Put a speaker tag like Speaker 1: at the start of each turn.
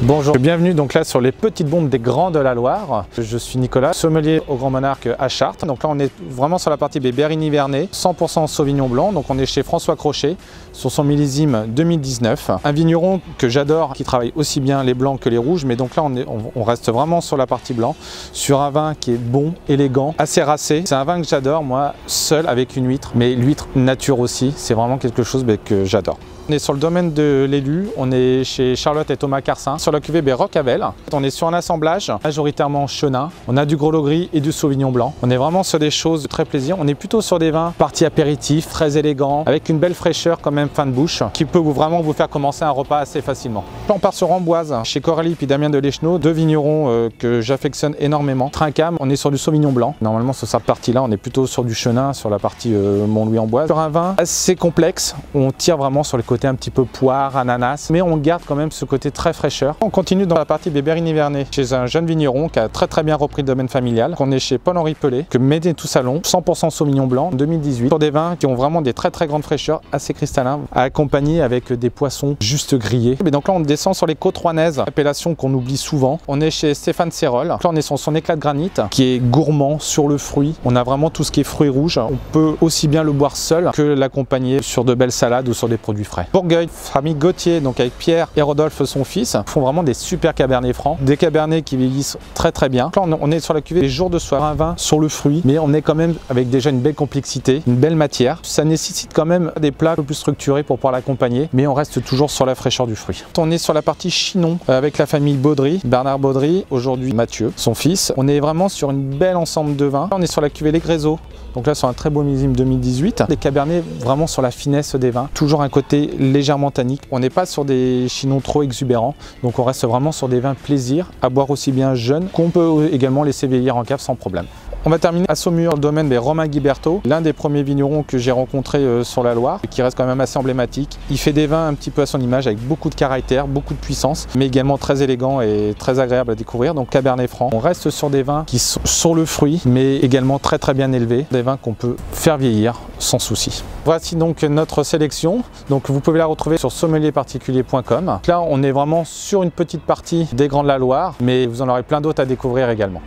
Speaker 1: Bonjour, bienvenue donc là sur les petites bombes des Grands de la Loire. Je suis Nicolas, sommelier au Grand Monarque à Chartres. Donc là on est vraiment sur la partie des Berry-Nivernais, 100% Sauvignon blanc. Donc on est chez François Crochet sur son millésime 2019. Un vigneron que j'adore, qui travaille aussi bien les blancs que les rouges. Mais donc là on reste vraiment sur la partie blanc, sur un vin qui est bon, élégant, assez racé. C'est un vin que j'adore moi, seul avec une huître, mais l'huître nature aussi. C'est vraiment quelque chose que j'adore. On est sur le domaine de l'élu, on est chez Charlotte et Thomas Carcin, sur la cuvée Rocavel. On est sur un assemblage majoritairement chenin, on a du Grelot gris et du Sauvignon blanc. On est vraiment sur des choses de très plaisir, on est plutôt sur des vins partie apéritif, très élégants, avec une belle fraîcheur quand même fin de bouche, qui peut vraiment vous faire commencer un repas assez facilement. Là, on part sur Amboise, chez Coralie et Damien de Leschenaux, deux vignerons que j'affectionne énormément. Trincam, on est sur du Sauvignon blanc. Normalement sur cette partie-là, on est plutôt sur du chenin, sur la partie Mont-Louis-Amboise. Sur un vin assez complexe, on tire vraiment sur les côté un petit peu poire, ananas, mais on garde quand même ce côté très fraîcheur. On continue dans la partie des Berry-Nivernais chez un jeune vigneron qui a très bien repris le domaine familial. On est chez Paul-Henri Pellet, que Médé tout salon, 100% Sauvignon blanc 2018, sur des vins qui ont vraiment des très grande fraîcheur, assez cristallins, accompagnés avec des poissons juste grillés. Et donc là on descend sur les côtes rouennaises, appellation qu'on oublie souvent. On est chez Stéphane Sérol. Là on est sur son éclat de granit qui est gourmand sur le fruit. On a vraiment tout ce qui est fruits rouges. On peut aussi bien le boire seul que l'accompagner sur de belles salades ou sur des produits frais. Bourgueil, famille Gauthier, donc avec Pierre et Rodolphe son fils, font vraiment des super cabernets francs, des cabernets qui vieillissent très bien. Là on est sur la cuvée des jours de soir, un vin sur le fruit, mais on est quand même avec déjà une belle complexité, une belle matière. Ça nécessite quand même des plats un peu plus structurés pour pouvoir l'accompagner, mais on reste toujours sur la fraîcheur du fruit. On est sur la partie chinon avec la famille Baudry, Bernard Baudry, aujourd'hui Mathieu, son fils. On est vraiment sur une belle ensemble de vins. Là, on est sur la cuvée Les Gréseaux. Donc là sur un très beau millésime 2018, des cabernets vraiment sur la finesse des vins, toujours un côté légèrement tannique. On n'est pas sur des chinons trop exubérants, donc on reste vraiment sur des vins plaisir, à boire aussi bien jeunes qu'on peut également laisser vieillir en cave sans problème. On va terminer à Saumur, le domaine des Romain Guiberto, l'un des premiers vignerons que j'ai rencontré sur la Loire, qui reste quand même assez emblématique. Il fait des vins un petit peu à son image, avec beaucoup de caractère, beaucoup de puissance, mais également très élégant et très agréable à découvrir. Donc Cabernet Franc. On reste sur des vins qui sont sur le fruit, mais également très bien élevés. Des vins qu'on peut faire vieillir sans souci. Voici donc notre sélection. Donc vous pouvez la retrouver sur sommelierparticulier.com. Là, on est vraiment sur une petite partie des Grands de la Loire, mais vous en aurez plein d'autres à découvrir également.